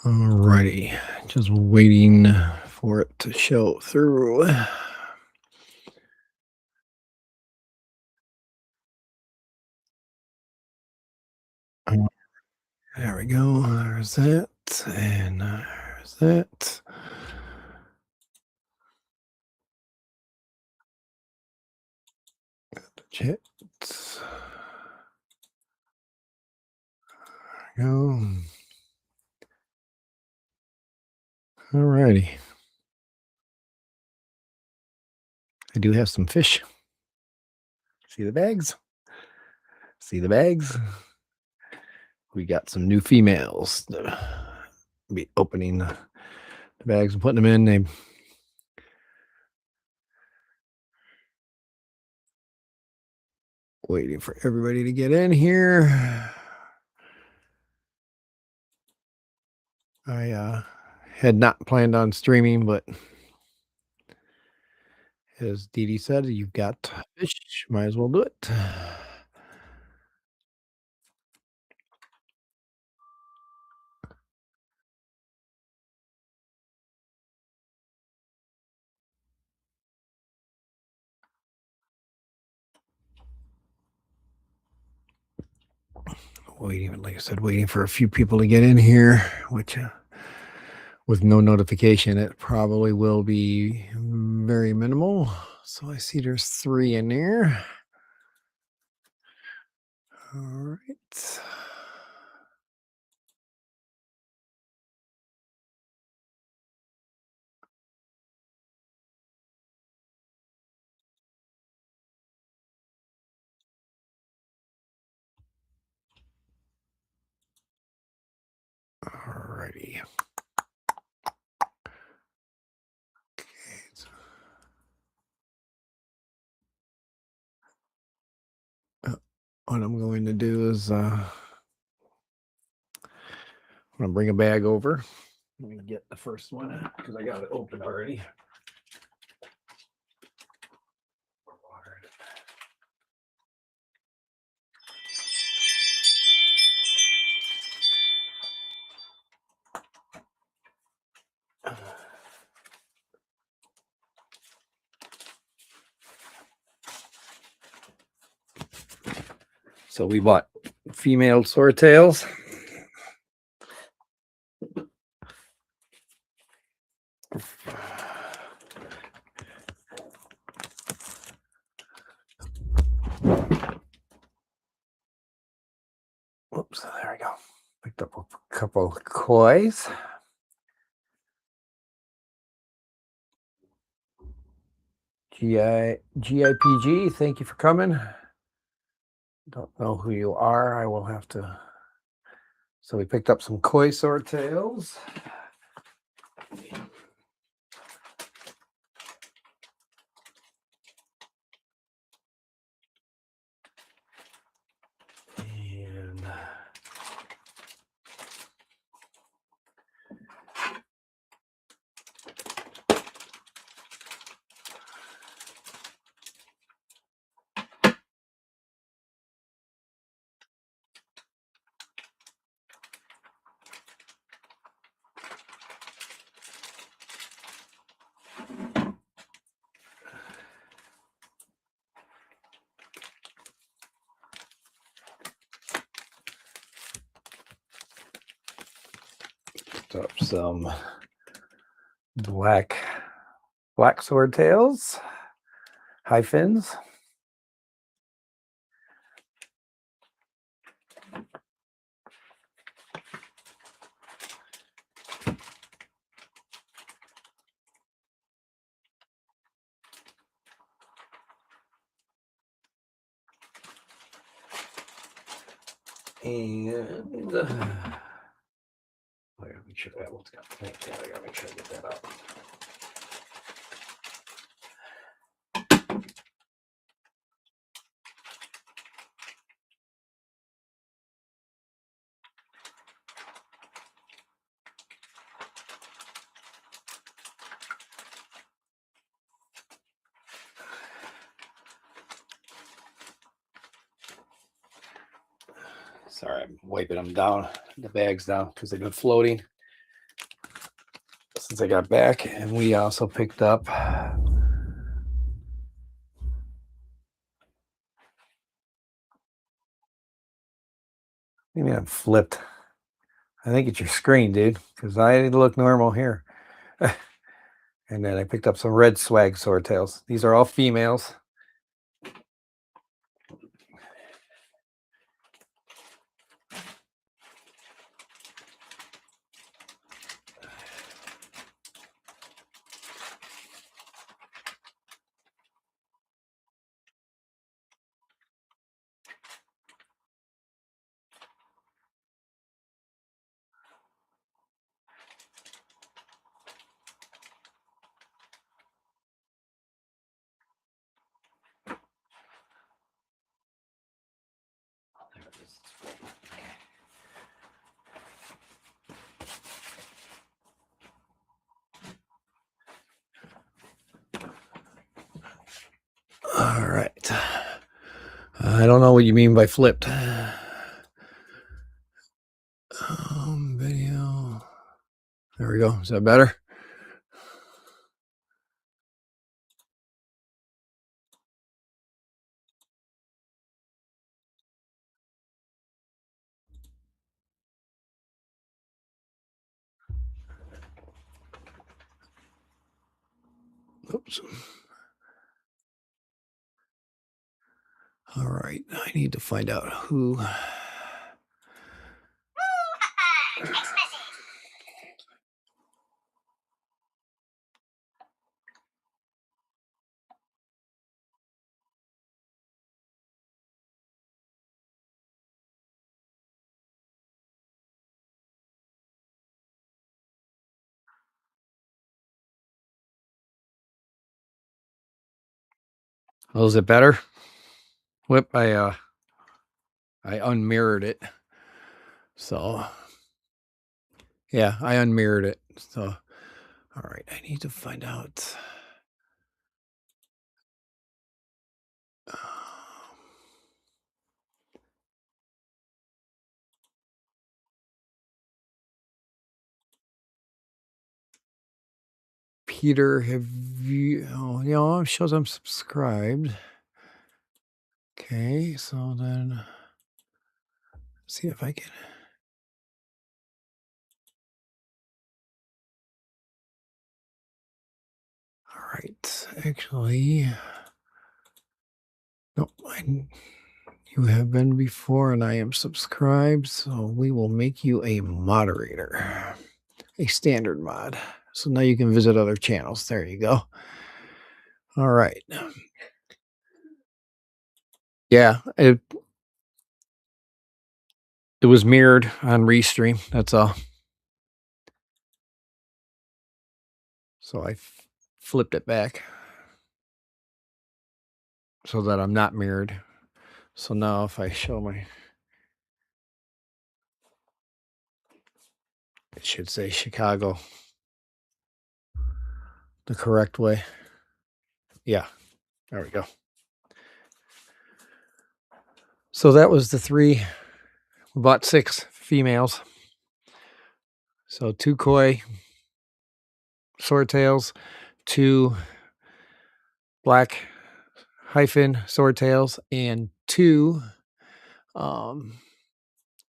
Alrighty, just waiting for it to show through. Um, There we go. There's that, and there's that. Chat. There we go. Alrighty. I do have some fish. See the bags? See the bags? We got some new females. Be opening the bags and putting them in. They waiting for everybody to get in here. I had not planned on streaming, but as Dee Dee said, you've got fish, might as well do it. Waiting, like I said, waiting for a few people to get in here, which with no notification, it probably will be very minimal. So I see there's 3 in there. All right. All righty. Okay. What I'm going to do is I'm going to bring a bag over. Let me get the first one because I got it open already. So we bought female swordtails. Whoops, there we go. Picked up a couple of koi's. GIPG, thank you for coming. Don't know who you are. I will have to. So we picked up some koi swordtails. And picked up some black swordtails, high fins. And I gotta make sure that one's got paint. Yeah, I gotta make sure I get that out. Sorry, I'm wiping them down, the bags down, because they've been floating. since I got back. And we also picked up maybe I'm flipped. I think it's your screen, dude, because I look normal here. And then I picked up some red swag swordtails. These are all females. All right. I don't know what you mean by flipped. Video. There we go. Is that better? Oops. All right. I need to find out who. Oh, is it better? Whip, I unmirrored it. So yeah, I unmirrored it. So all right, I need to find out. Peter, have you? Oh, you know, it shows I'm subscribed. Okay, so then see if I can. All right, actually, no, you have been before, and I am subscribed, so we will make you a moderator, a standard mod. So now you can visit other channels. There you go. All right. Yeah, it was mirrored on Restream. That's all. So I flipped it back so that I'm not mirrored. So now if I show my, it should say Chicago the correct way. Yeah, there we go. So that was the 3. We bought 6 females. So 2 koi swordtails, 2 black hyphen swordtails, and 2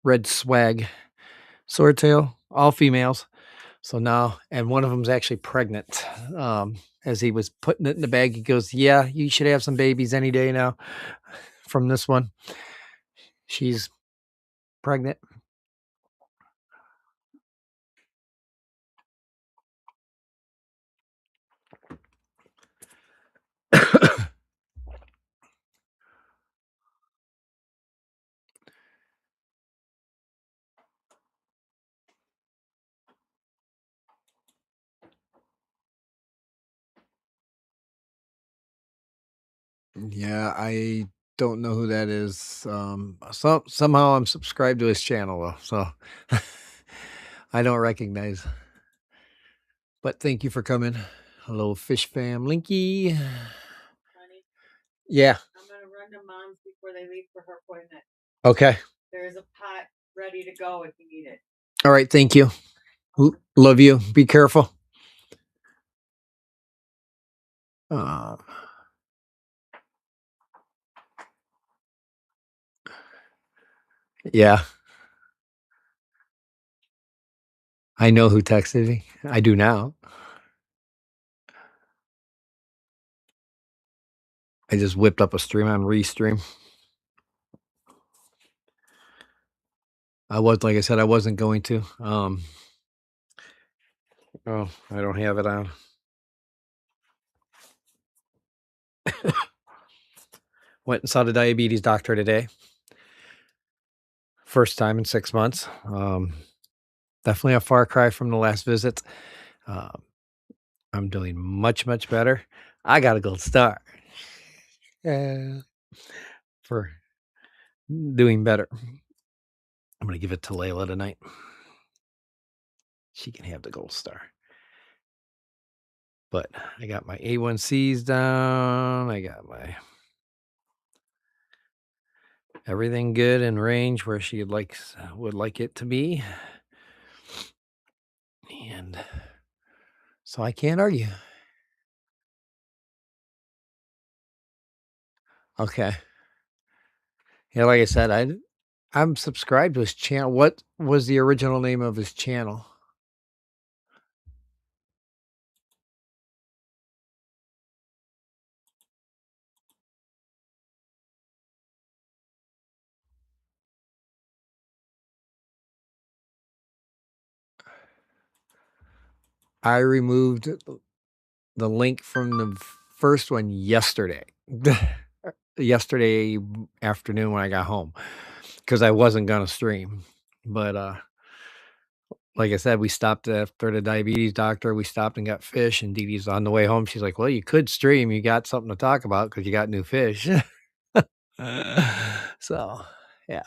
red swag swordtail, all females. So now, and one of them's actually pregnant. As he was putting it in the bag, he goes, "Yeah, you should have some babies any day now from this one." She's pregnant. Yeah, I don't know who that is. Somehow I'm subscribed to his channel though, so I don't recognize. But thank you for coming. Hello, FishFamLinky. Honey, Yeah. I'm gonna run to mom's before they leave for her appointment. Okay. There's a pot ready to go if you need it. All right. Thank you. Love you. Be careful. Um, yeah, I know who texted me. I do now. I just whipped up a stream on Restream. Like I said, I wasn't going to. Oh, I don't have it on. Went and saw the diabetes doctor today. First time in 6 months. Definitely a far cry from the last visit. Um, I'm doing much, much better. I got a gold star. For doing better. I'm gonna give it to Layla tonight. She can have the gold star. But I got my A1Cs down. I got my everything good in range where she would like it to be. And so I can't argue. Okay. Yeah, like I said, I'm subscribed to his channel. What was the original name of his channel? I removed the link from the first one yesterday. Yesterday afternoon when I got home because I wasn't gonna stream. But like I said, we stopped after the diabetes doctor. We stopped and got fish, and Dee Dee's on the way home. She's like, "Well, you could stream. You got something to talk about because you got new fish." So, yeah.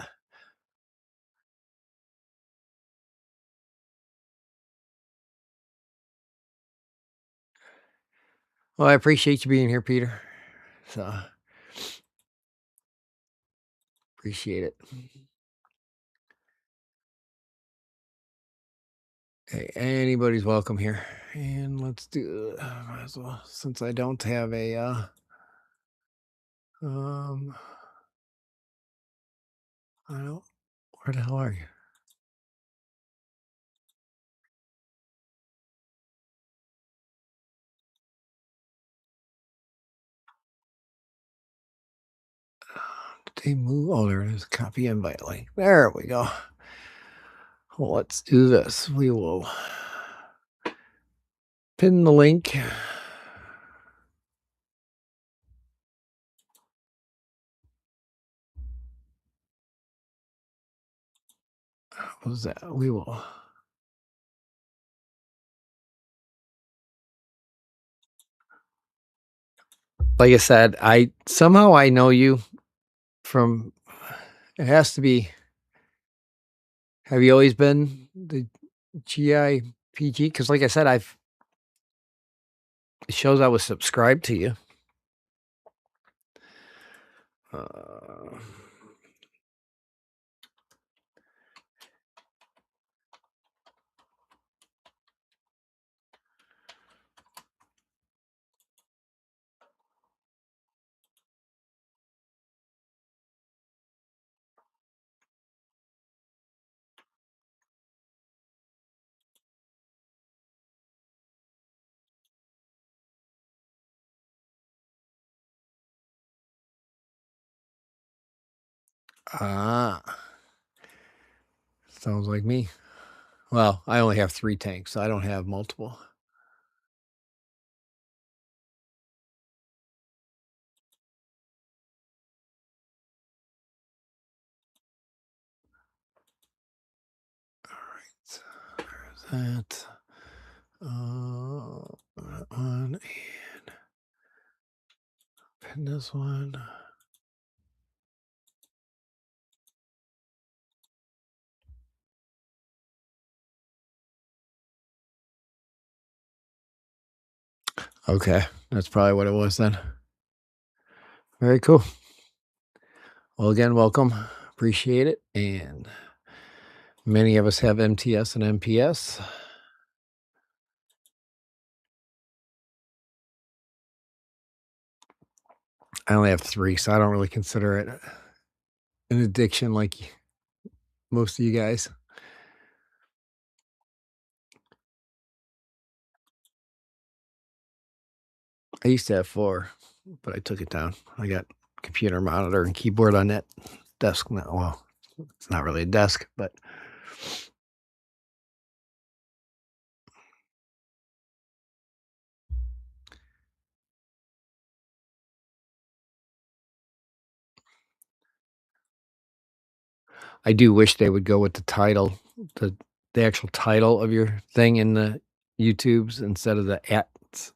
Well, I appreciate you being here, Peter. So, appreciate it. Hey, anybody's welcome here. And let's do might as well, since I don't have a um I don't where the hell are you? Did they move? Oh, there it is. Copy invite link. There we go. Well, let's do this. We will pin the link. What was that? We will. Like I said, I know you from. It has to be. Have you always been the GIPG? Because, like I said, it shows I was subscribed to you. Uh, ah, sounds like me. Well, I only have 3 tanks, so I don't have multiple. All right, there's that. That one and pin this one. Okay, that's probably what it was then. Very cool. Well, again, welcome. Appreciate it. And many of us have MTS and MPS. I only have 3, so I don't really consider it an addiction like most of you guys. I used to have 4, but I took it down. I got computer monitor and keyboard on that desk now. Well, it's not really a desk, but I do wish they would go with the title, the the actual title of your thing in the YouTubes instead of the ats,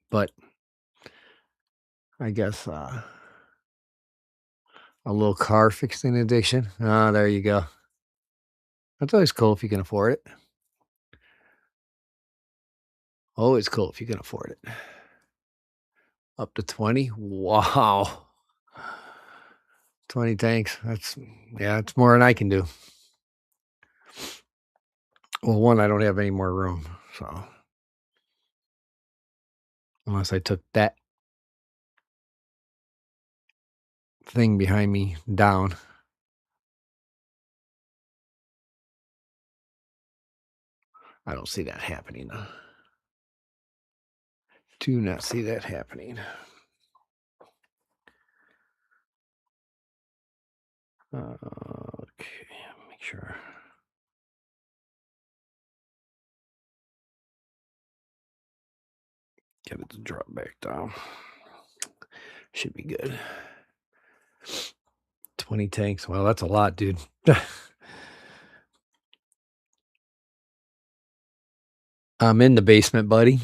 but I guess, a little car fixing addiction. Ah, there you go. That's always cool if you can afford it. Always cool if you can afford it. Up to 20? Wow. 20 tanks. Yeah, it's more than I can do. Well, 1, I don't have any more room, so unless I took that thing behind me down. I don't see that happening. Do not see that happening. Okay, make sure. Get it to drop back down. Should be good. 20 tanks. Well, that's a lot, dude. I'm in the basement, buddy.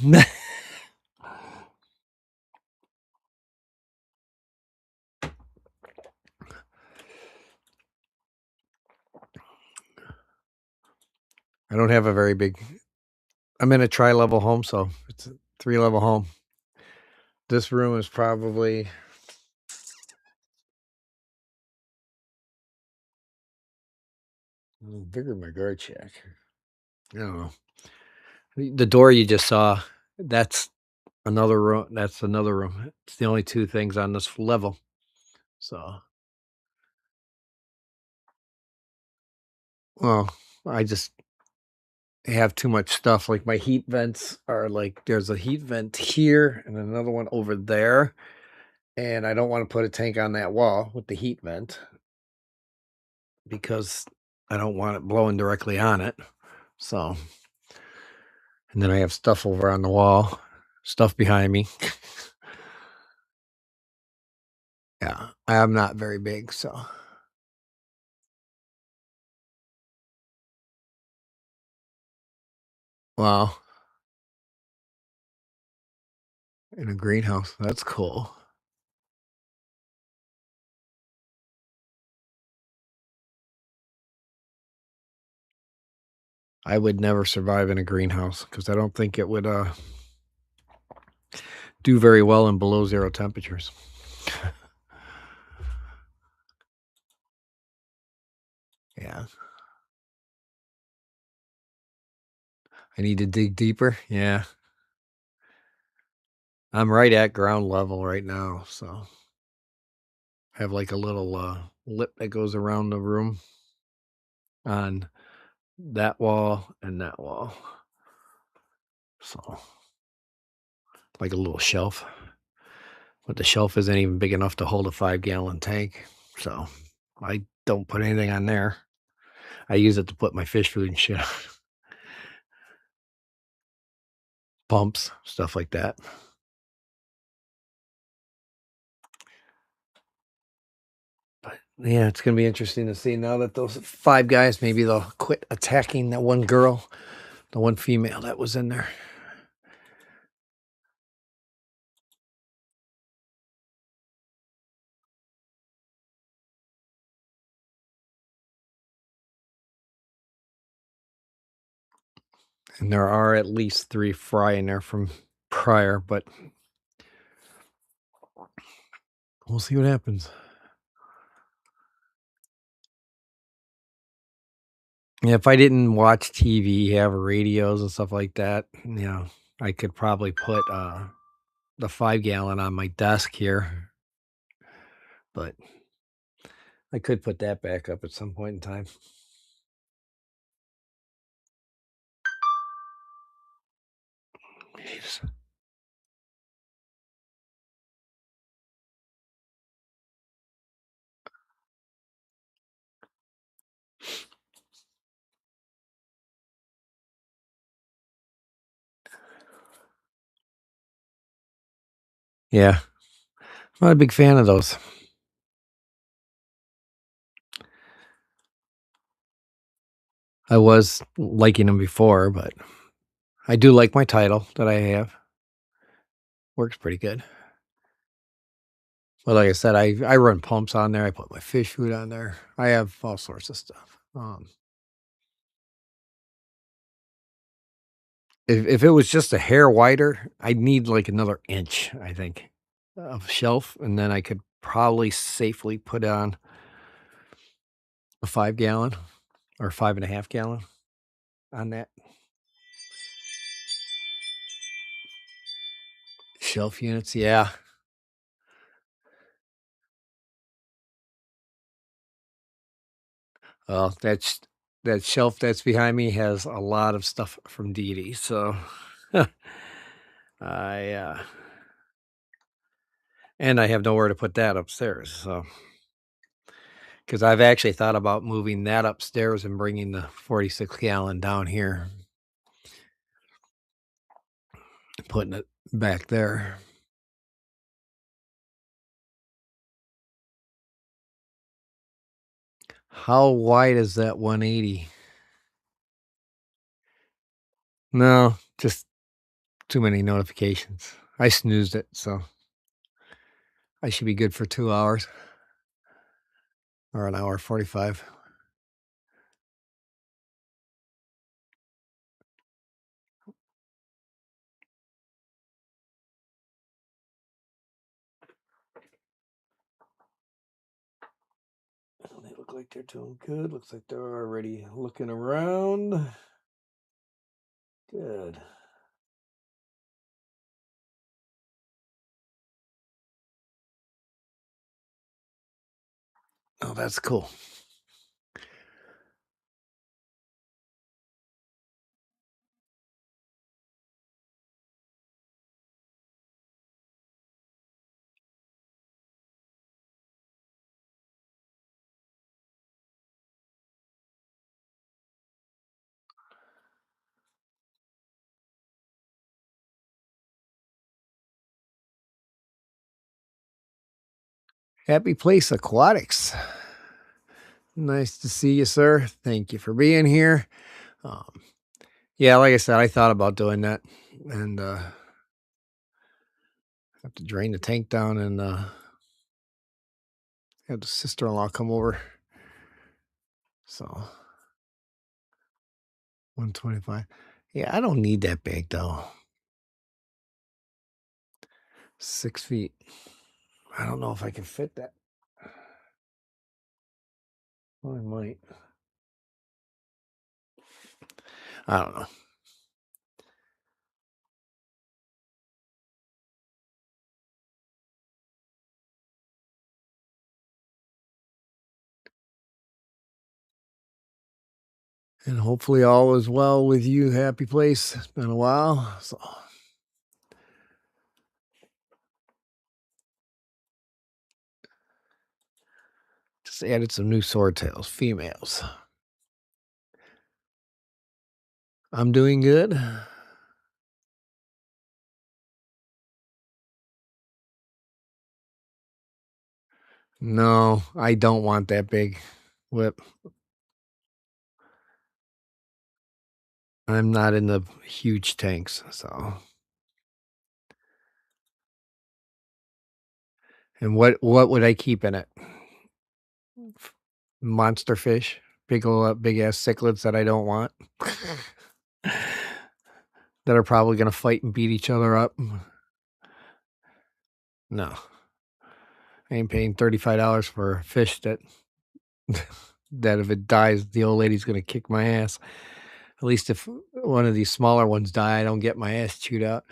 I don't have a very big. I'm in a tri-level home, so it's a 3-level home. This room is probably bigger than my guard shack. I don't know. The door you just saw, that's another room. That's another room. It's the only 2 things on this level. So, well, I just have too much stuff. Like my heat vents are like there's a heat vent here and another one over there. And I don't want to put a tank on that wall with the heat vent because I don't want it blowing directly on it. So, and then I have stuff over on the wall, stuff behind me. Yeah, I'm not very big, so wow. In a greenhouse, that's cool. I would never survive in a greenhouse because I don't think it would do very well in below 0 temperatures. Yeah. I need to dig deeper. Yeah. I'm right at ground level right now, so I have like a little lip that goes around the room on that wall and that wall. So like a little shelf. But the shelf isn't even big enough to hold a 5-gallon tank. So I don't put anything on there. I use it to put my fish food and shit on. Pumps, stuff like that. But yeah, it's gonna be interesting to see now that those 5 guys, maybe they'll quit attacking that one girl, the one female that was in there. And there are at least 3 fry in there from prior, but we'll see what happens. Yeah, if I didn't watch TV, have radios and stuff like that, I could probably put the 5-gallon on my desk here but I could put that back up at some point in time. Jeez. Yeah, I'm not a big fan of those. I was liking them before, but I do like my title that I have. Works pretty good. But like I said, I run pumps on there. I put my fish food on there. I have all sorts of stuff. If it was just a hair wider, I'd need like another inch, I think, of shelf, and then I could probably safely put on a 5 gallon or 5.5 gallon on that shelf units. Yeah. Well, that shelf that's behind me has a lot of stuff from Dee Dee, so I and I have nowhere to put that upstairs. So because I've actually thought about moving that upstairs and bringing the 46 gallon down here, and putting it back there. How wide is that 180? No, just too many notifications. I snoozed it, so I should be good for 2 hours or an hour 45. They look like they're doing good. Looks like they're already looking around. Good. Oh, that's cool. Happy Place Aquatics. Nice to see you, sir. Thank you for being here. Um, yeah, like I said, I thought about doing that, and have to drain the tank down and have the sister-in-law come over. So 125. Yeah, I don't need that big though. 6 feet. I don't know if I can fit that. Well, I might. I don't know. And hopefully all is well with you. Happy Place. It's been a while. So just added some new swordtails, females. I'm doing good. No, I don't want that big whip. I'm not in the huge tanks, so. And what would I keep in it? Monster fish, big ass cichlids that I don't want, that are probably gonna fight and beat each other up. No, I ain't paying $35 for a fish that that if it dies, the old lady's gonna kick my ass. At least if one of these smaller ones die, I don't get my ass chewed out.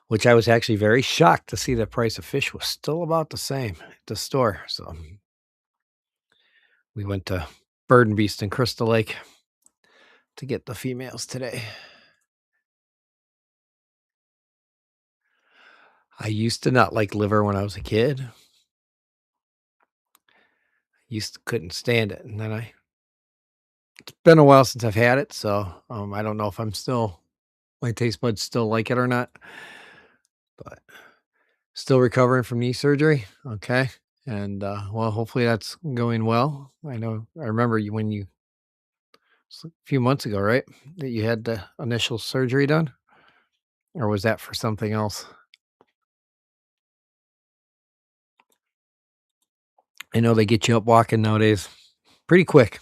which I was actually very shocked to see the price of fish was still about the same at the store. So we went to Bird and Beast in Crystal Lake to get the females today. I used to not like liver when I was a kid. Couldn't stand it, and then it's been a while since I've had it, so I don't know if my taste buds still like it or not. But still recovering from knee surgery. Okay, and well, hopefully that's going well. I remember a few months ago, right? That you had the initial surgery done, or was that for something else? I know they get you up walking nowadays pretty quick.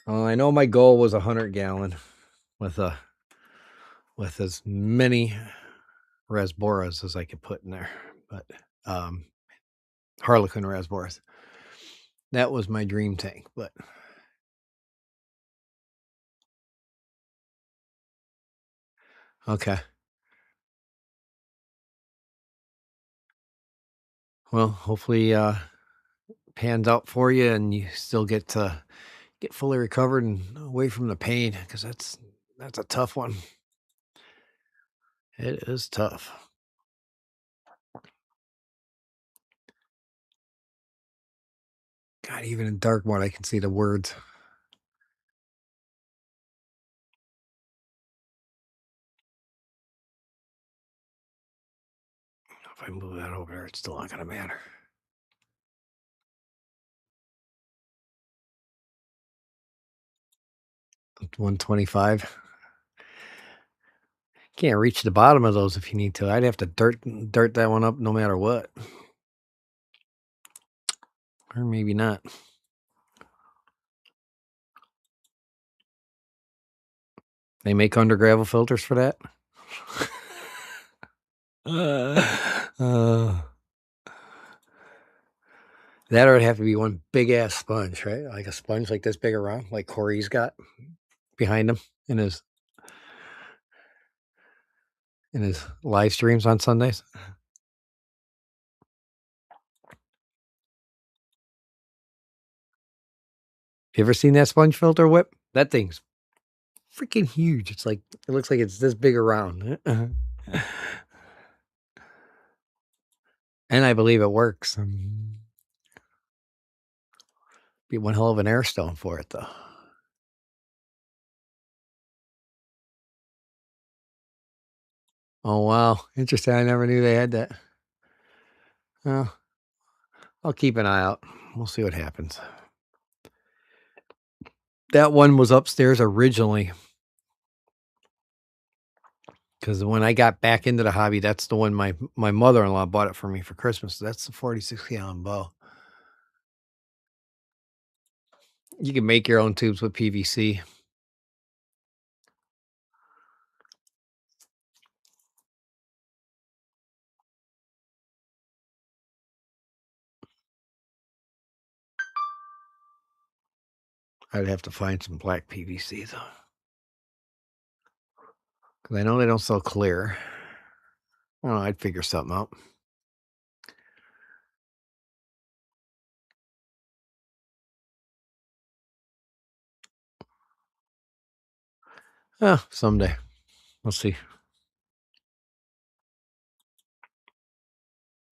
I know my goal was 100-gallon with as many rasboras as I could put in there, but Harlequin rasboras. That was my dream tank, but okay. Well, hopefully pans out for you and you still get to get fully recovered and away from the pain, because that's a tough one. It is tough. God, even in dark mode, I can see the words. If I move that over there, it's still not going to matter. It's 125. Can't reach the bottom of those if you need to. I'd have to dirt that one up no matter what. Or maybe not. They make under gravel filters for that? uh, that or it'd have to be one big ass sponge, right? Like a sponge like this big around, like Corey's got behind him in his live streams on Sundays. You ever seen that sponge filter whip? That thing's freaking huge. It looks like it's this big around. And I believe it works. Be one hell of an air stone for it, though. Oh, wow. Interesting. I never knew they had that. Well, I'll keep an eye out. We'll see what happens. That one was upstairs originally, because when I got back into the hobby, that's the one my mother-in-law bought it for me for Christmas. That's the 46-gallon bow. You can make your own tubes with PVC. I'd have to find some black PVC, though, because I know they don't sell clear. Oh, I'd figure something out. Oh, someday. We'll see.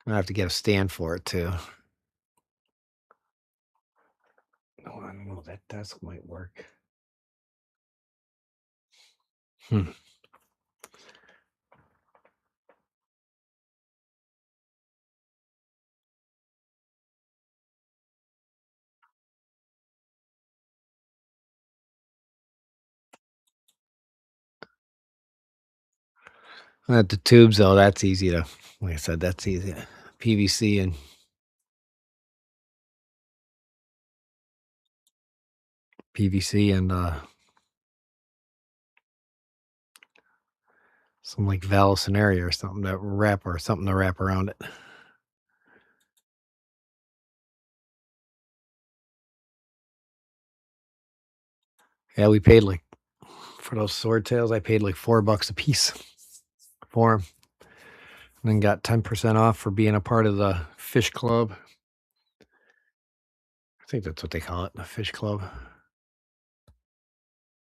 I have to get a stand for it, too. Oh, I don't know. That desk might work. Hmm. At the tubes, though, that's easy to, like I said, that's easy. PVC and PVC and some like Vallisneria or something that wrap or something to wrap around it. Yeah, we paid like for those swordtails. I paid like $4 a piece for them, and then got 10% off for being a part of the fish club. I think that's what they call it, the fish club,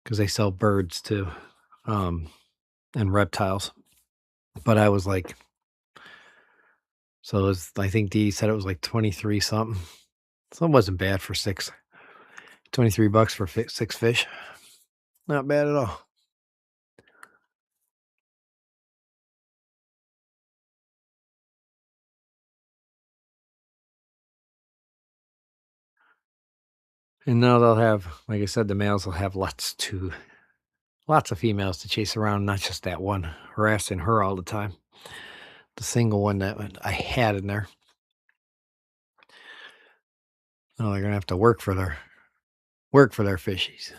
because they sell birds too, um, and reptiles. But I was like, so it was, I think Dee said it was like 23 something. So it wasn't bad for six. $23 for six fish. Not bad at all. And now they'll have, like I said, the males will have lots of females to chase around, not just that one harassing her all the time. The single one that I had in there. Oh, they're gonna have to work for their fishies.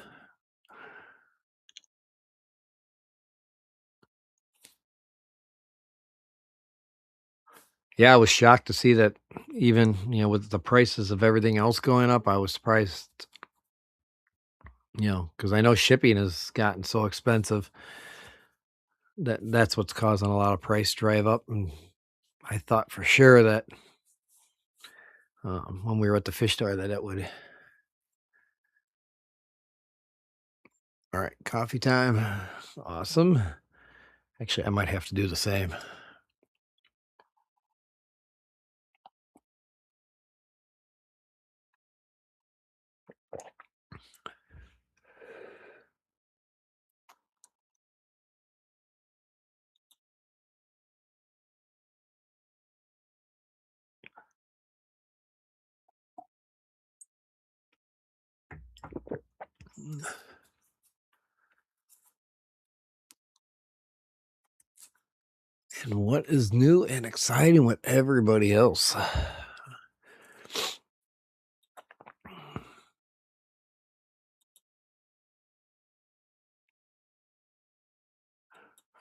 Yeah, I was shocked to see that even, with the prices of everything else going up, I was surprised, because I know shipping has gotten so expensive that that's what's causing a lot of price drive up. And I thought for sure that when we were at the fish store that it would. All right, coffee time. Awesome. Actually, I might have to do the same. And what is new and exciting with everybody else? I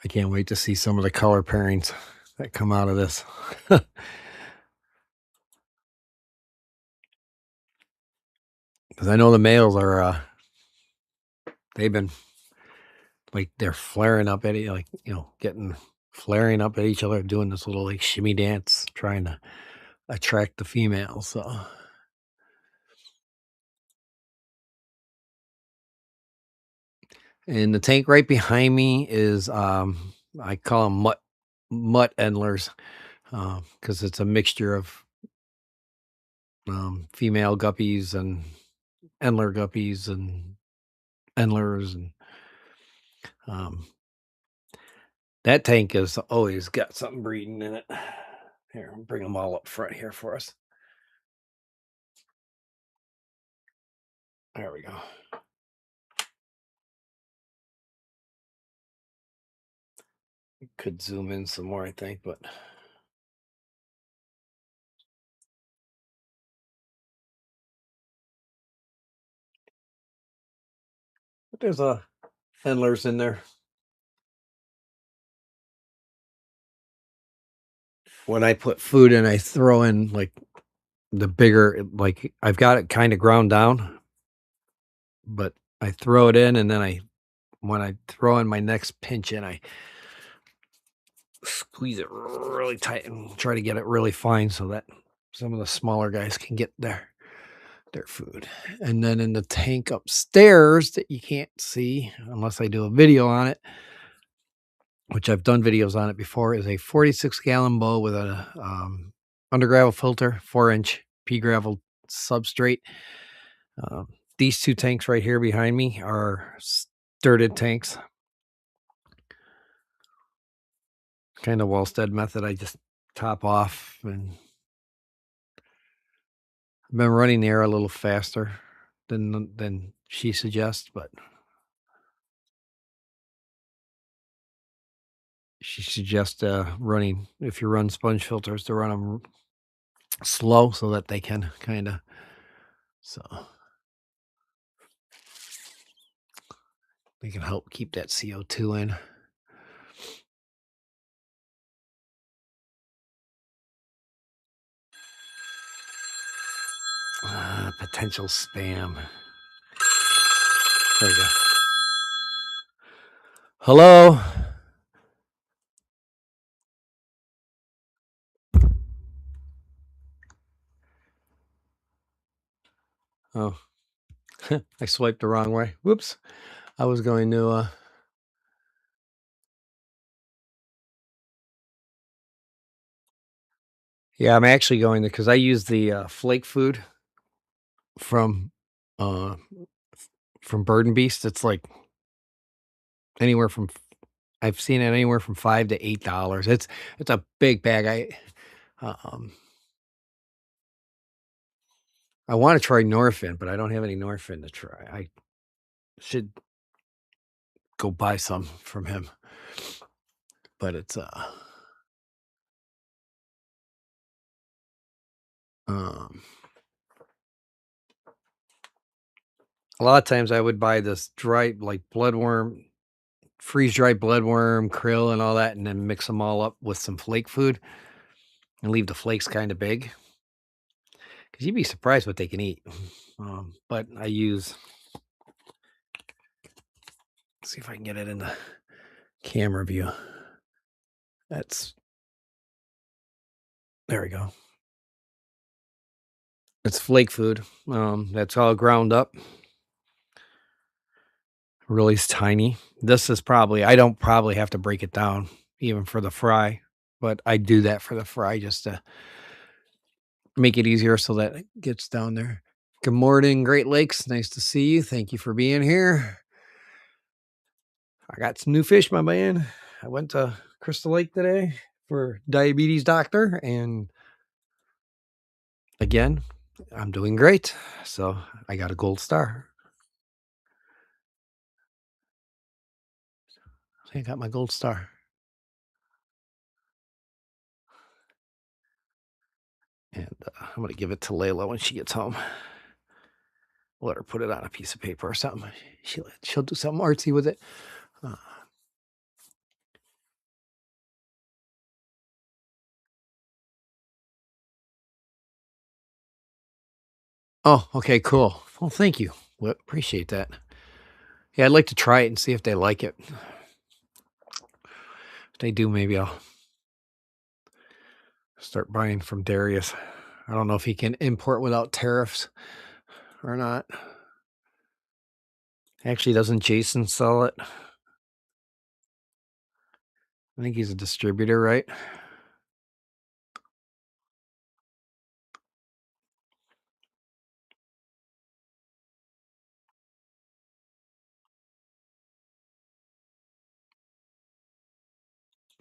can't wait to see some of the color pairings that come out of this. Because I know the males are, they've been like they're flaring up at like getting flaring up at each other, doing this little like shimmy dance, trying to attract the females. So, and the tank right behind me is I call them mutt endlers, because it's a mixture of female guppies and endler guppies and endlers, and um, that tank has always got something breeding in it. Here, I'll bring them all up front here for us. There we go. Could zoom in some more, I think, but there's a endlers in there. When I put food in, I throw in like the bigger, like I've got it kind of ground down, but I throw it in, and then when I throw in my next pinch in, I squeeze it really tight and try to get it really fine so that some of the smaller guys can get their food. And then in the tank upstairs that you can't see unless I do a video on it, which I've done videos on it before, is a 46-gallon bowl with a under gravel filter, 4-inch pea gravel substrate. These two tanks right here behind me are sturted tanks. Kind of Wallstead method. I just top off, and I've been running the air a little faster than she suggests, but she suggests running, if you run sponge filters, to run them slow so that they can kind of, so they can help keep that CO2 in. Potential spam. There you go. Hello? Oh, I swiped the wrong way. Whoops. I was going to, yeah, I'm actually going to, because I use the flake food from, uh, from Bird and Beast. It's like anywhere from, I've seen it anywhere from $5 to $8. It's a big bag. Um, I want to try Norfin, but I don't have any Norfin to try. I should go buy some from him, but it's um a lot of times I would buy this dry, like bloodworm, freeze dried bloodworm, krill, and all that, and then mix them all up with some flake food and leave the flakes kind of big, because you'd be surprised what they can eat. But I use, see if I can get it in the camera view. That's, there we go. It's flake food. That's all ground up. Really tiny. This is probably, I don't probably have to break it down even for the fry, but I do that for the fry just to make it easier so that it gets down there. Good morning, Great Lakes. Nice to see you. Thank you for being here. I got some new fish, my man. I went to Crystal Lake today for diabetes doctor, and again, I'm doing great. So I got a gold star. I got my gold star. And I'm going to give it to Layla when she gets home. Let her put it on a piece of paper or something. She'll do something artsy with it. Oh, okay, cool. Well, thank you. Well, appreciate that. Yeah, I'd like to try it and see if they like it. If they do, maybe I'll start buying from Darius. I don't know if he can import without tariffs or not. Actually, doesn't Jason sell it? I think he's a distributor, right?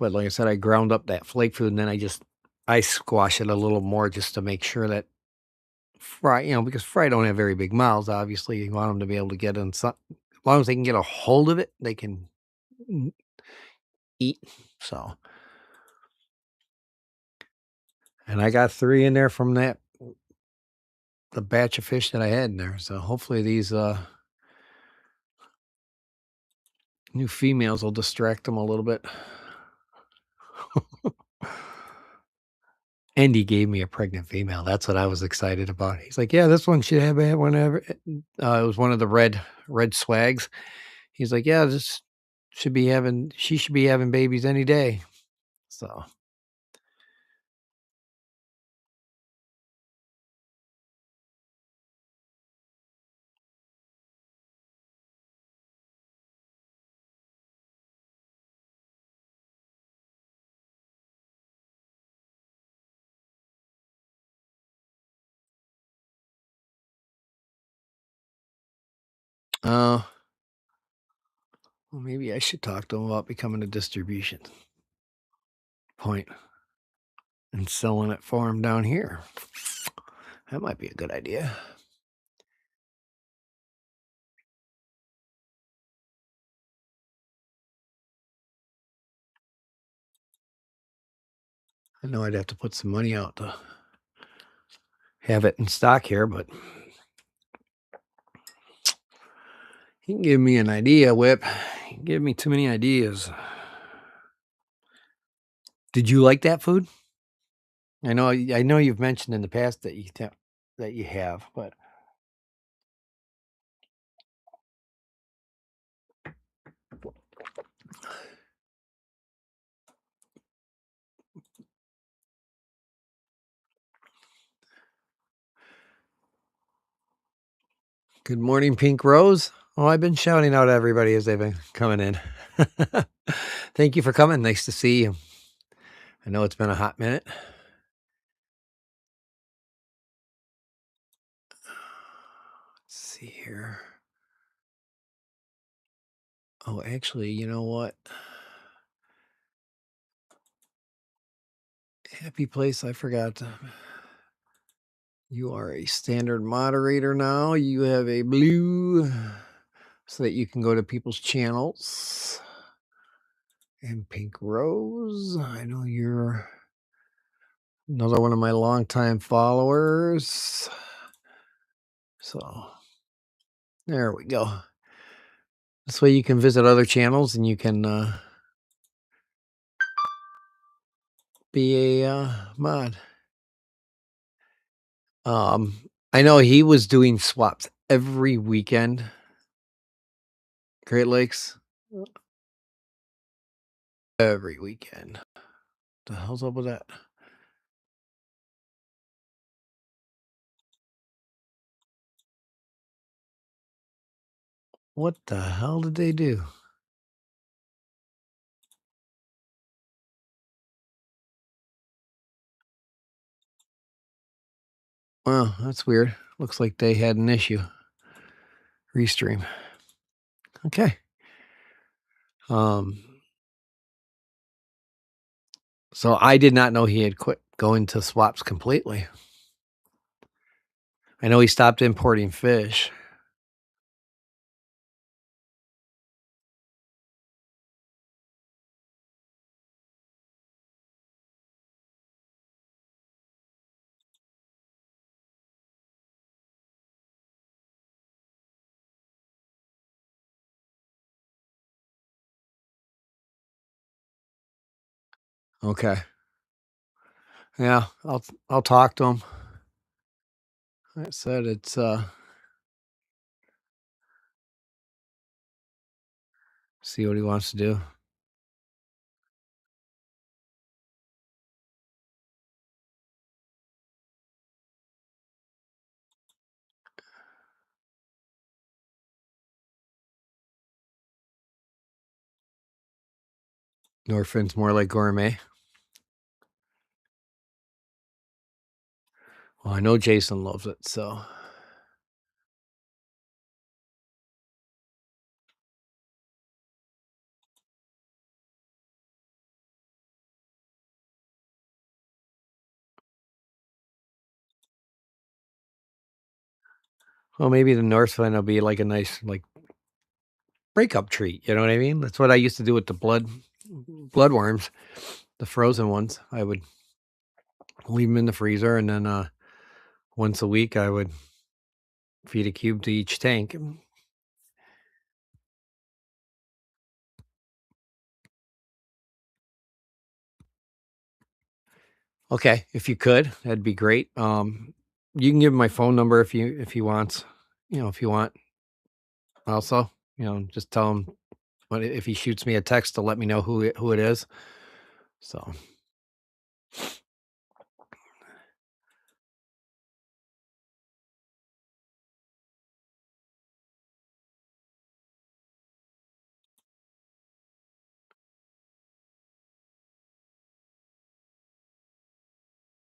But like I said, I ground up that flake food and then I squash it a little more just to make sure that fry, because fry don't have very big mouths. Obviously, you want them to be able to get in some, as long as they can get a hold of it, they can eat. So, and I got 3 in there from the batch of fish that I had in there. So hopefully these new females will distract them a little bit. And he gave me a pregnant female. That's what I was excited about. He's like, "Yeah, this one should have it whenever." It was one of the red swags. He's like, "Yeah, this she should be having babies any day." So, uh, well, maybe I should talk to him about becoming a distribution point and selling it for him down here. That might be a good idea. I know I'd have to put some money out to have it in stock here, but you can give me an idea, Whip. You can give me too many ideas. Did you like that food? I know you've mentioned in the past that you have, but good morning, Pink Rose. Oh, I've been shouting out everybody as they've been coming in. Thank you for coming. Nice to see you. I know it's been a hot minute. Let's see here. Oh, actually, you know what? Happy Place, I forgot. You are a standard moderator now. You have a blue so that you can go to people's channels. And Pink Rose, I know you're another one of my longtime followers. So there we go. This way you can visit other channels and you can be a mod. I know he was doing swaps every weekend. Great Lakes. Every weekend. The hell's up with that? What the hell did they do? Well, that's weird. Looks like they had an issue. Restream. Okay. So I did not know he had quit going to swaps completely. I know he stopped importing fish. Okay. Yeah, I'll talk to him. I said it's see what he wants to do. Norfin's more like gourmet. Well, I know Jason loves it, so well, maybe the Northfin will be like a nice like breakup treat. You know what I mean? That's what I used to do with the bloodworms, the frozen ones. I would leave them in the freezer, and then once a week I would feed a cube to each tank. Okay, if you could, that'd be great. You can give him my phone number if he wants. If you want. Also, just tell him if he shoots me a text to let me know who it is. So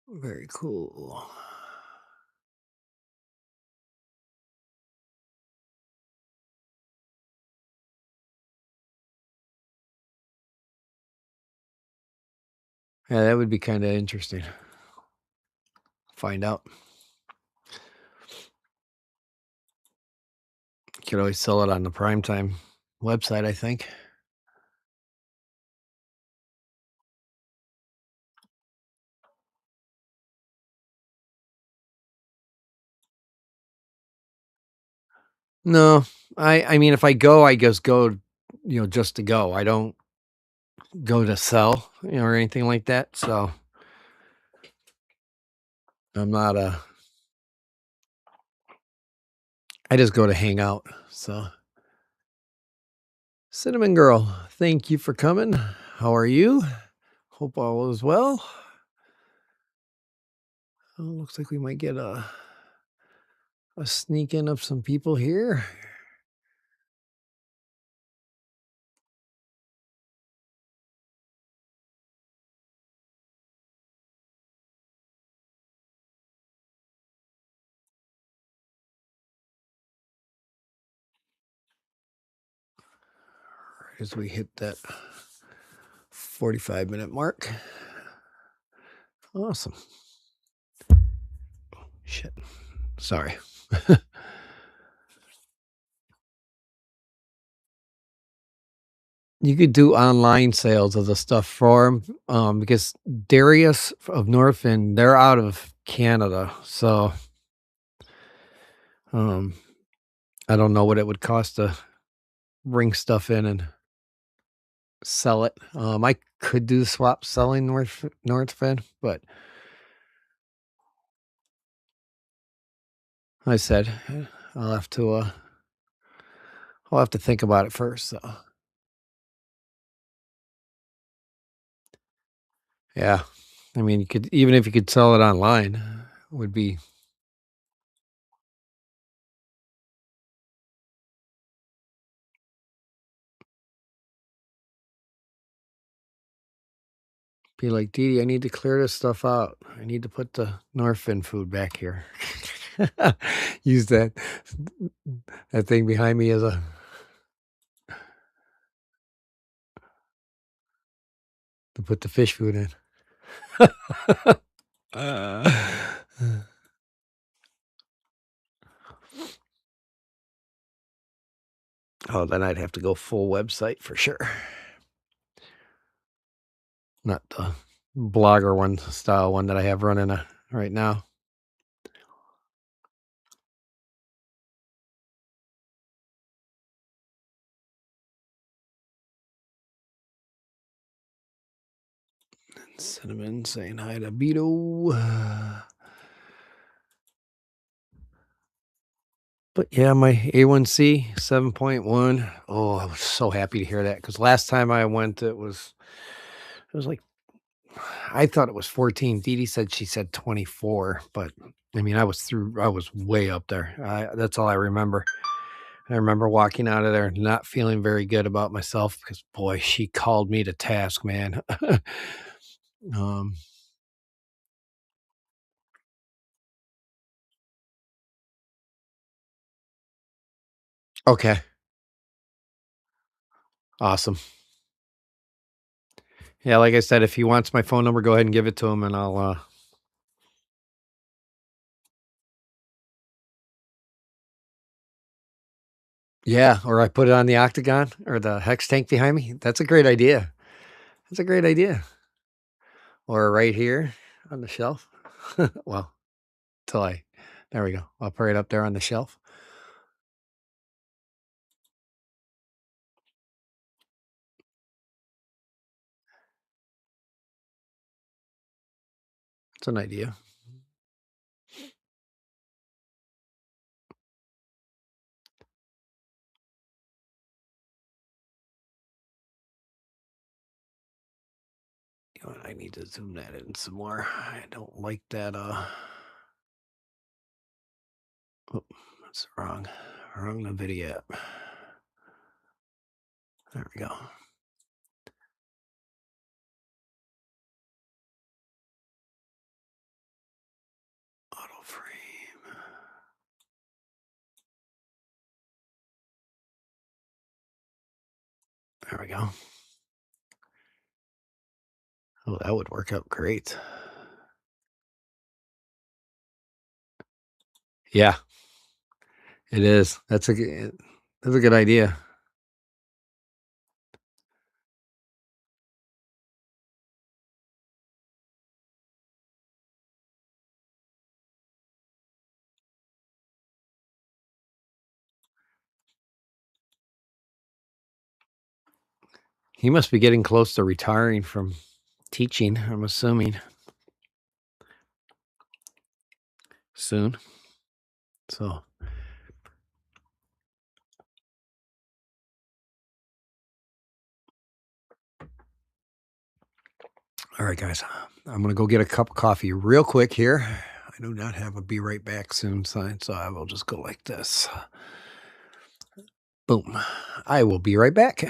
very cool. Yeah, that would be kind of interesting. Find out. You could always sell it on the Primetime website, I think. No, I mean, if I go, I just go, just to go. I don't go to sell, or anything like that. So I'm not a. I just go to hang out. So Cinnamon Girl, thank you for coming. How are you? Hope all is well. Oh, looks like we might get a sneak in of some people here. Right as we hit that 45-minute mark. Awesome. Shit. Sorry. You could do online sales of the stuff for 'em, because Darius of Northfin, they're out of Canada, so, um, I don't know what it would cost to bring stuff in and sell it. I could do swap selling Northfin, but I said, I'll have to, uh I'll have to think about it first, so, yeah. I mean, you could even if you could sell it online, would be like, "Dee, I need to clear this stuff out. I need to put the Northfin food back here." Use that thing behind me as a to put the fish food in. Uh, oh, then I'd have to go full website for sure. Not the blogger one style one that I have running right now. Cinnamon saying hi to Beto. But yeah, my A1C 7.1. Oh, I was so happy to hear that because last time I went, it was like I thought it was 14. Dee Dee said she said 24, but I mean, I was way up there. That's all I remember. I remember walking out of there not feeling very good about myself because boy, she called me to task, man. um, okay, awesome. Yeah, like I said, if he wants my phone number, go ahead and give it to him, and yeah, or I put it on the octagon or the hex tank behind me. That's a great idea. That's a great idea. Or right here on the shelf. Well, till there we go. I'll put it up there on the shelf. It's an idea. You know what, I need to zoom that in some more. I don't like that. Oh, that's wrong. Wrong the video app. There we go. Auto frame. There we go. Oh, that would work out great. Yeah, it is. That's a good idea. He must be getting close to retiring from teaching, I'm assuming. Soon. So all right, guys. I'm gonna go get a cup of coffee real quick here. I do not have a be right back soon sign, so I will just go like this. Boom. I will be right back.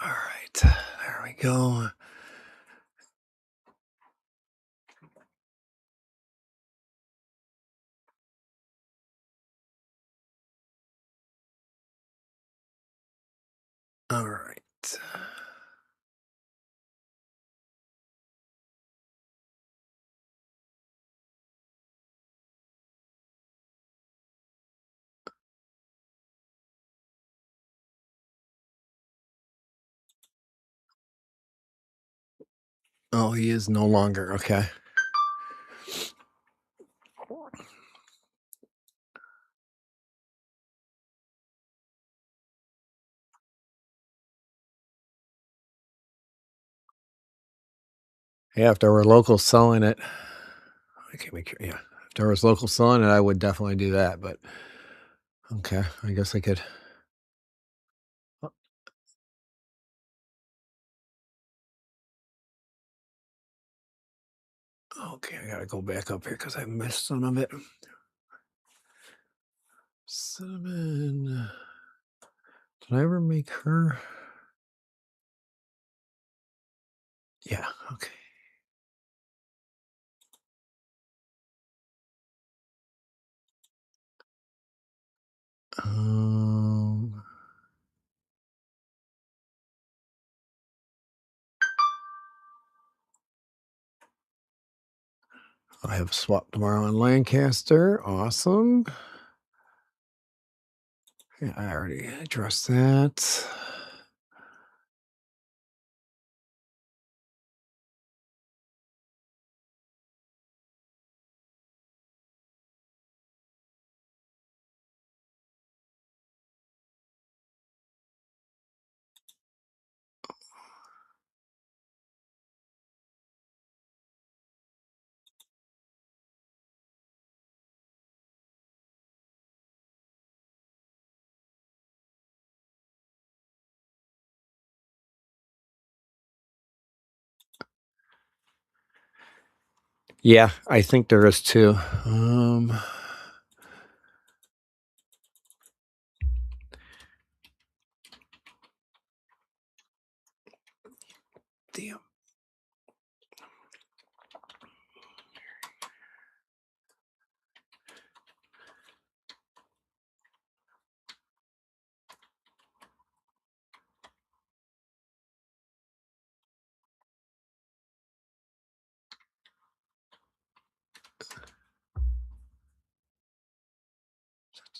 All right. There we go. All right. Oh, he is no longer. Okay. Yeah, if there were locals selling it, I can't make sure. Yeah, if there was local selling it, I would definitely do that. But okay, I guess I could. Oh, okay, I gotta go back up here because I missed some of it. Cinnamon. Did I ever make her? Yeah. Okay. Um, I have a swap tomorrow in Lancaster. Awesome. Yeah, I already addressed that. Yeah, I think there is too. Damn.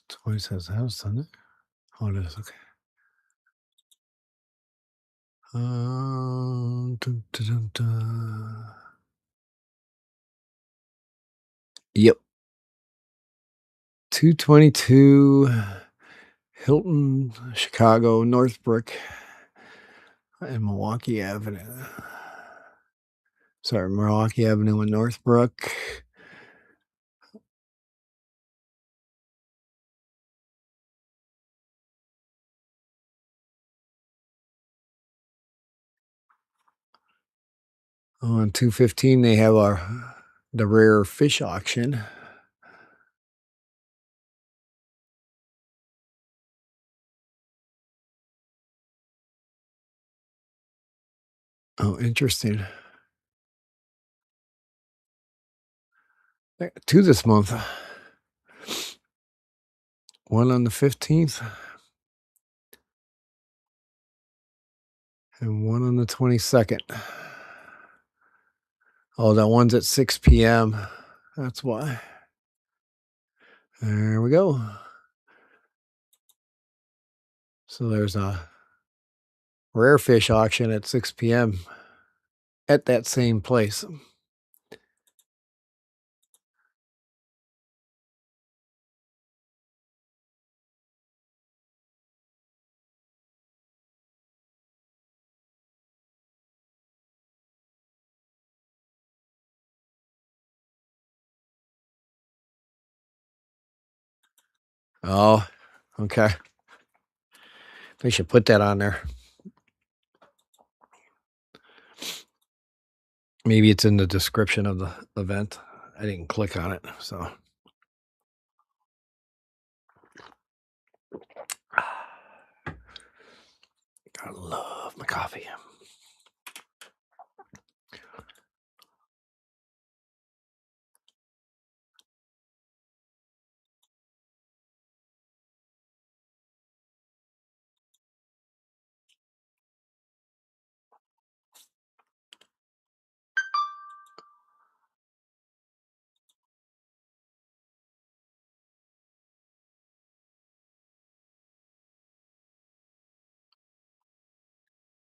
Twenty says house, doesn't it? Oh, it is. Okay. Dun, dun, dun, dun. Yep. 222 Hilton, Chicago, Northbrook, and Milwaukee Avenue. Sorry, Milwaukee Avenue in Northbrook. On 215, they have the rare fish auction. Oh, interesting. Two this month. One on the 15th and one on the 22nd. Oh, that one's at 6 p.m. That's why. There we go. So there's a rare fish auction at 6 p.m. at that same place. Oh, okay. They should put that on there. Maybe it's in the description of the event. I didn't click on it, so. Gotta love my coffee.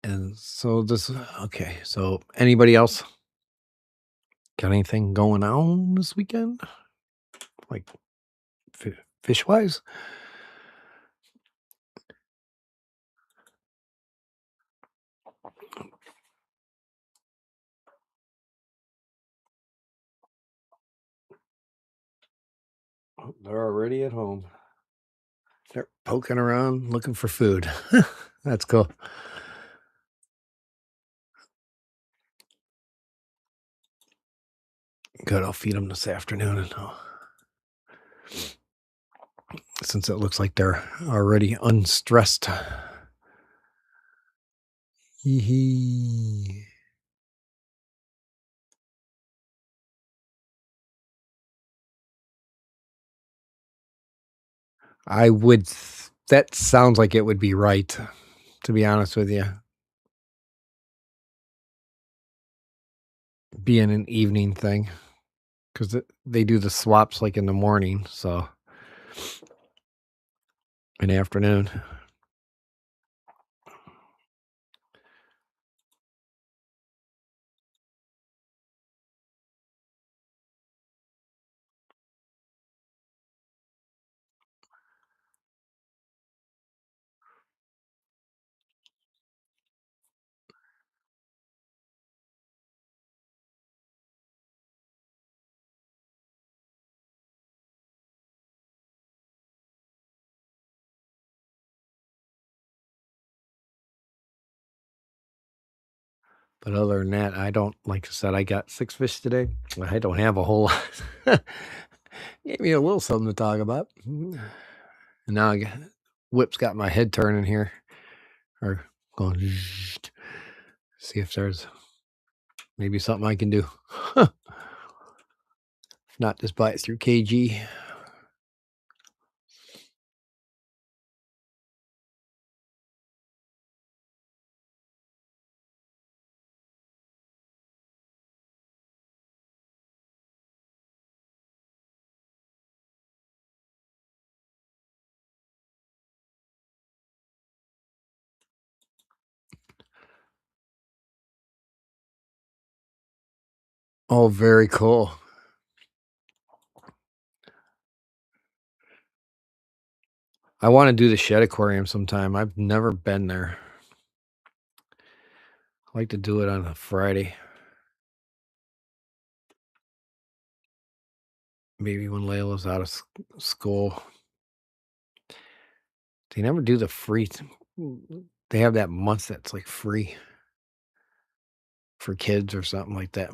And So this okay. So anybody else got anything going on this weekend? Like fish wise? Oh, they're already at home. They're poking around looking for food. That's cool. Good. I'll feed them this afternoon, and since it looks like they're already unstressed. Hee hee. I would. That sounds like it would be right. To be honest with you, being an evening thing because they do the swaps like in the morning, so in the afternoon. But other than that, I don't, like I said, I got 6 fish today. I don't have a whole lot. Gave me a little something to talk about. And now Whip's got my head turning here, or going. See if there's maybe something I can do. If not, just buy it through KG. Oh, very cool. I want to do the shed aquarium sometime. I've never been there. I like to do it on a Friday. Maybe when Layla's out of school. They never do the free. They have that month that's like free for kids or something like that.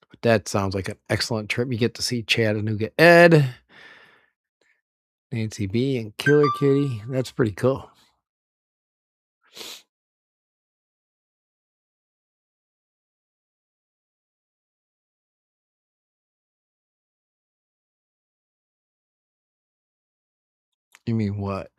But that sounds like an excellent trip. You get to see Chattanooga Ed, Nancy B, and Killer Kitty. That's pretty cool. You mean what?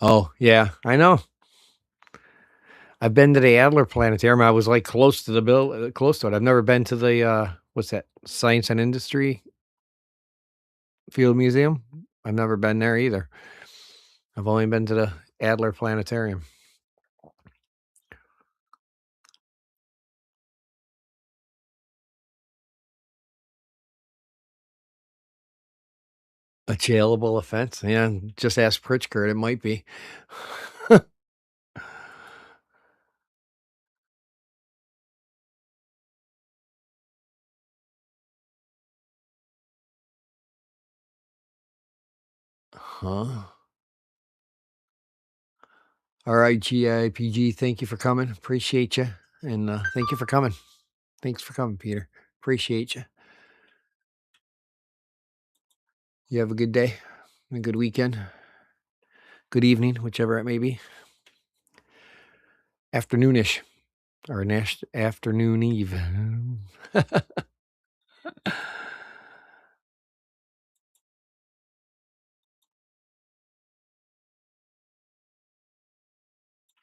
Oh, yeah, I know. I've been to the Adler Planetarium. I was like close to the close to it. I've never been to the what's that? Science and Industry Field Museum. I've never been there either. I've only been to the Adler Planetarium. A jailable offense? Yeah, just ask Pritchard. It might be. Huh? All right, GIPG, thank you for coming. Appreciate you. And thank you for coming. Thanks for coming, Peter. Appreciate you. You have a good day. A good weekend. Good evening, whichever it may be. Afternoonish or afternoon eve.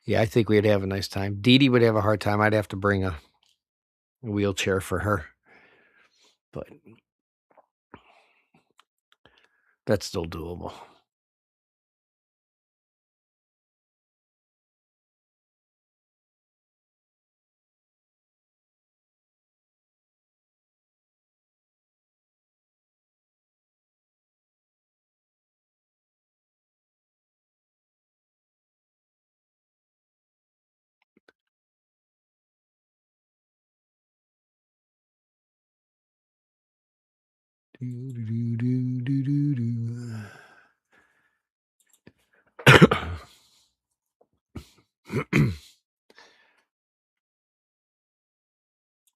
Yeah, I think we'd have a nice time. Dee Dee would have a hard time. I'd have to bring a wheelchair for her, but that's still doable.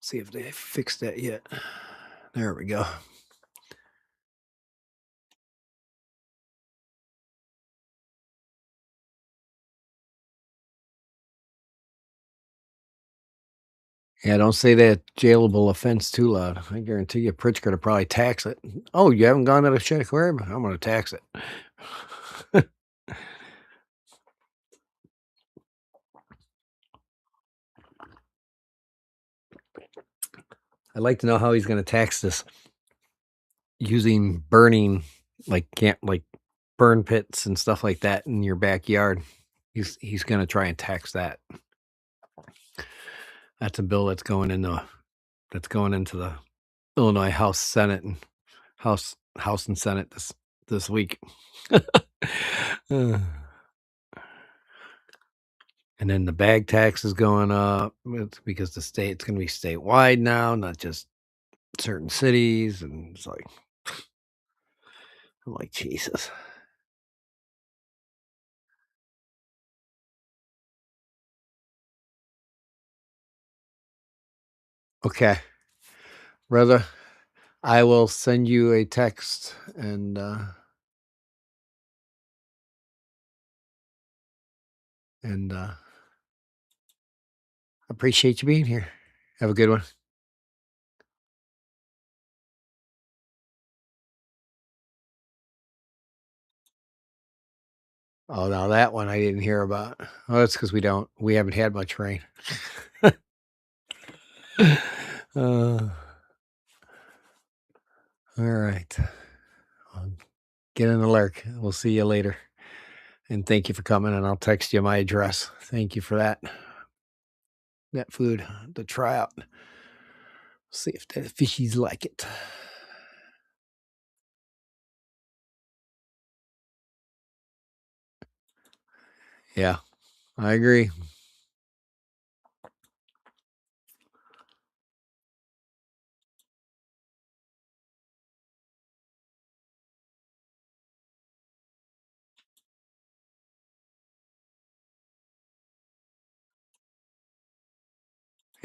See if they fixed that yet. There we go. Yeah, don't say that jailable offense too loud. I guarantee you, Pritzker to probably tax it. Oh, you haven't gone to the Czech aquarium? I'm going to tax it. I'd like to know how he's going to tax this using burning, like burn pits and stuff like that in your backyard. He's going to try and tax that. That's a bill that's going into the Illinois House, Senate, and House and Senate this week. And then the bag tax is going up. It's because it's going to be statewide now, not just certain cities. And it's like, I'm like, Jesus. Okay, brother, I will send you a text and appreciate you being here. Have a good one. Oh, now that one I didn't hear about. Oh, that's because we haven't had much rain. All right. Get in the lurk. We'll see you later. And thank you for coming, and I'll text you my address. Thank you for that food to try out. See if the fishies like it. Yeah, I agree.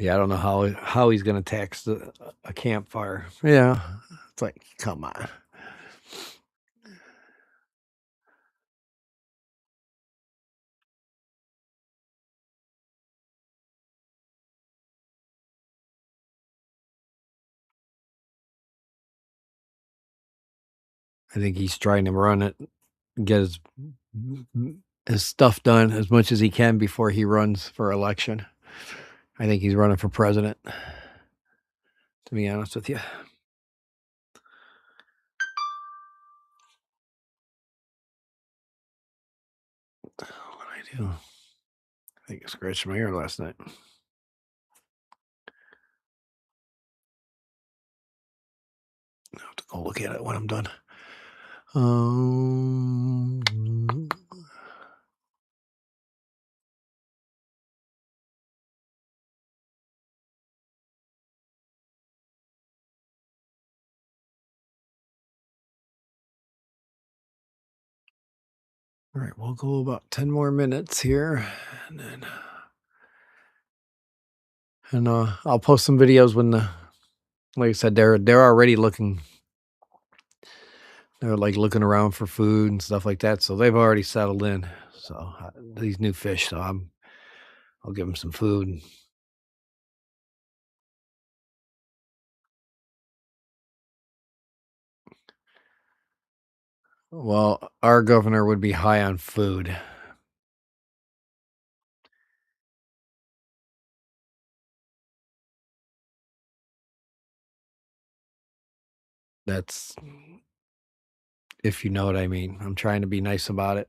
Yeah, I don't know how he's going to tax a campfire. Yeah, it's like, come on. I think he's trying to run it, get his stuff done as much as he can before he runs for election. I think he's running for president, to be honest with you. What did I do? I think I scratched my ear last night. I'll have to go look at it when I'm done. All right, we'll go about 10 more minutes here, and then I'll post some videos when like I said, they're already looking They're like looking around for food and stuff like that. So they've already settled in. So these new fish. So I'll give them some food. Well, our governor would be high on food. That's if you know what I mean. I'm trying to be nice about it.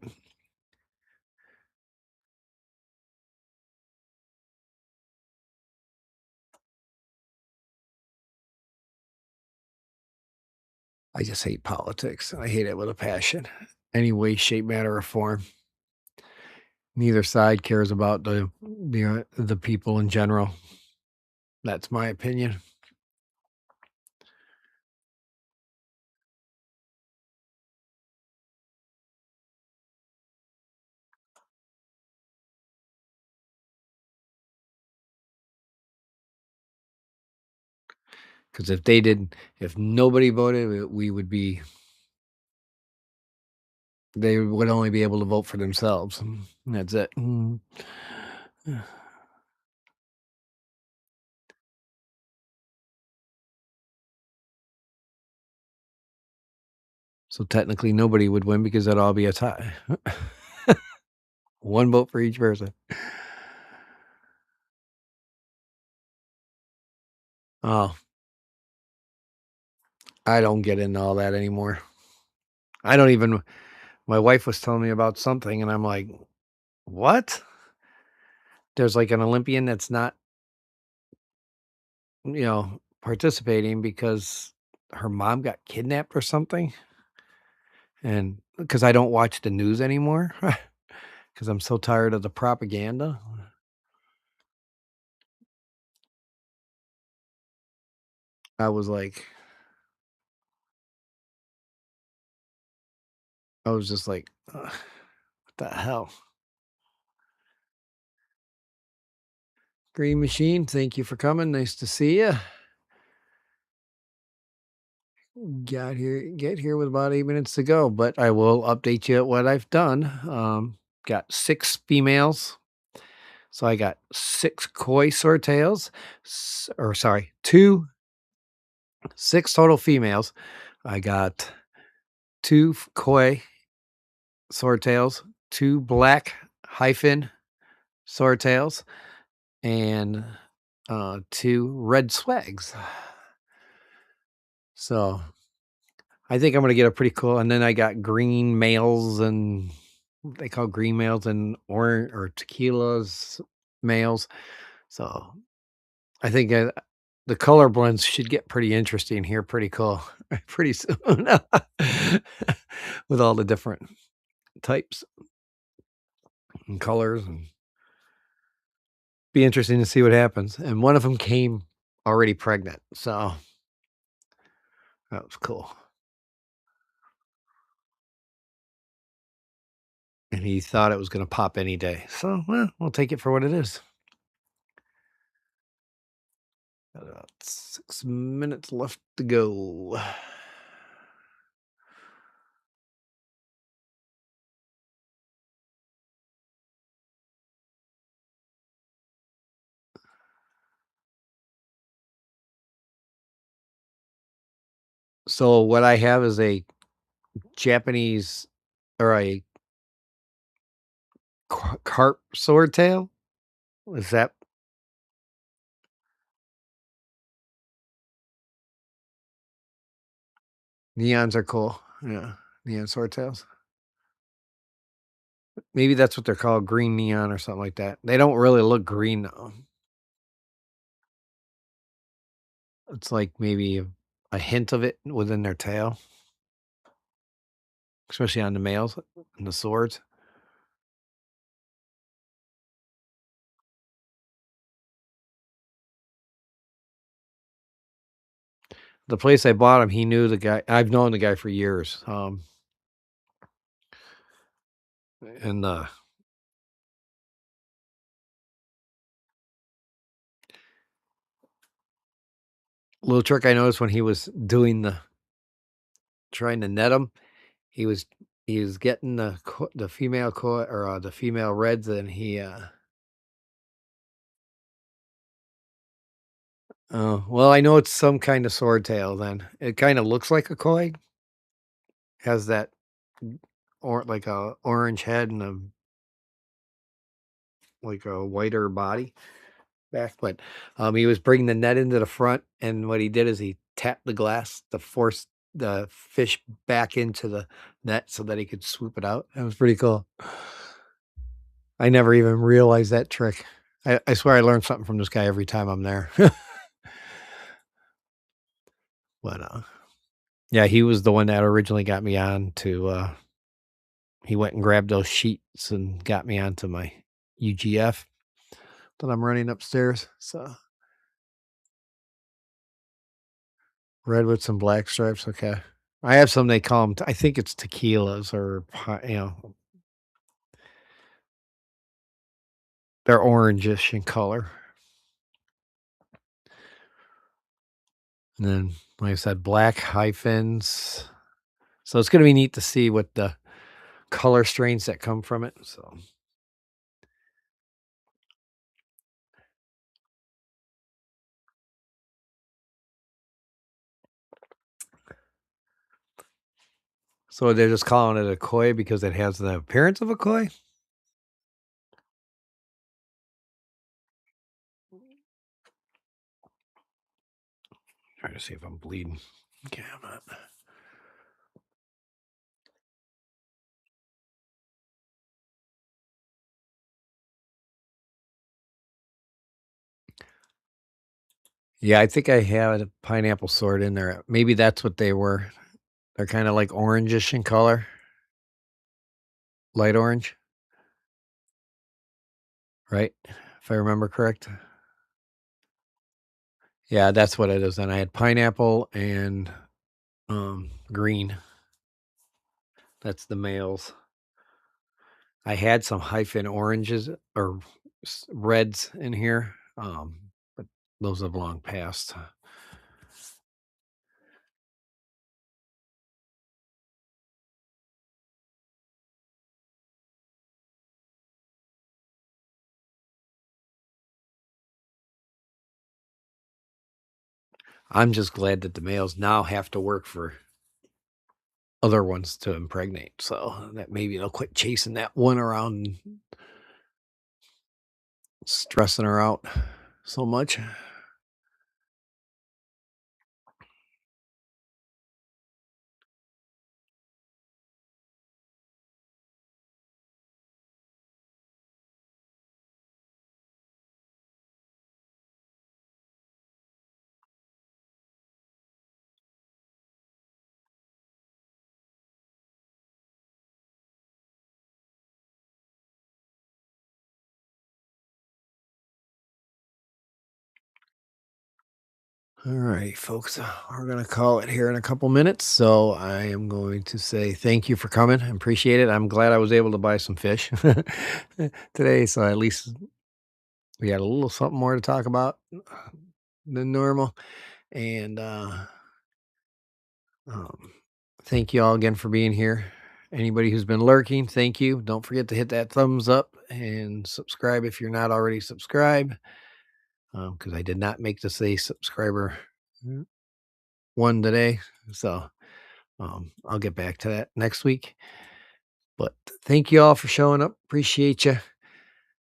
I just hate politics. I hate it with a passion. Any way, shape, matter, or form. Neither side cares about the people in general. That's my opinion. Because if nobody voted, we would be. They would only be able to vote for themselves. That's it. So technically, nobody would win because that'd all be a tie. One vote for each person. Oh, I don't get into all that anymore. I don't even. My wife was telling me about something, and I'm like, "What?" There's like an Olympian that's not, participating because her mom got kidnapped or something. And because I don't watch the news anymore, because I'm so tired of the propaganda. I was like, I was just like, "Ugh, what the hell?" Green Machine, thank you for coming. Nice to see you. Get here with about 8 minutes to go, but I will update you at what I've done. Got 6 females. So I got 6 koi swordtails, or sorry, 6 total females. I got koi swordtails, 2 black hyphen swordtails, and 2 red swags. So I think I'm gonna get a pretty cool. And then I got green males and what they call green males and orange or tequilas males. So I think the color blends should get pretty interesting here. Pretty cool, pretty soon with all the different types and colors, and be interesting to see what happens. And one of them came already pregnant, so that was cool. And he thought it was going to pop any day. So, well, we'll take it for what it is. Got about 6 minutes left to go. So, what I have is a Japanese or a carp swordtail. Is that neons are cool? Yeah, neon swordtails. Maybe that's what they're called, green neon or something like that. They don't really look green though. It's like maybe a hint of it within their tail, especially on the males and the swords. The place I bought him, he knew the guy. I've known the guy for years. And little trick I noticed when he was doing trying to net them. He was getting the female koi or the female reds, and he oh well, I know it's some kind of swordtail. Then it kind of looks like a koi, has that or like a orange head and a whiter body back, but he was bringing the net into the front, and what he did is he tapped the glass to force the fish back into the net so that he could swoop it out. That was pretty cool. I never even realized that trick. I swear I learn something from this guy every time I'm there. But yeah, he was the one that originally got me on to he went and grabbed those sheets and got me onto my UGF that I'm running upstairs. So red with some black stripes. Okay. I have some, they call them, I think it's tequilas or, they're orangish in color. And then, like I said, black hyphens. So it's going to be neat to see what the color strains that come from it. So they're just calling it a koi because it has the appearance of a koi? Trying to see if I'm bleeding. Okay, I'm not. Yeah, I think I had a pineapple sword in there. Maybe that's what they were. They're kind of like orangish in color, light orange, right? If I remember correct. Yeah, that's what it is. And I had pineapple and green. That's the males. I had some hyphen oranges or reds in here, but those have long passed. I'm just glad that the males now have to work for other ones to impregnate, so that maybe they'll quit chasing that one around and stressing her out so much. All right, folks, we're going to call it here in a couple minutes. So I am going to say thank you for coming. I appreciate it. I'm glad I was able to buy some fish today. So at least we had a little something more to talk about than normal. And um, thank you all again for being here. Anybody who's been lurking, thank you. Don't forget to hit that thumbs up and subscribe if you're not already subscribed. Because I did not make this a subscriber one today. So I'll get back to that next week. But thank you all for showing up. Appreciate you.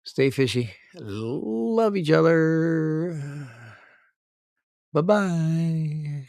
Stay fishy. Love each other. Bye-bye.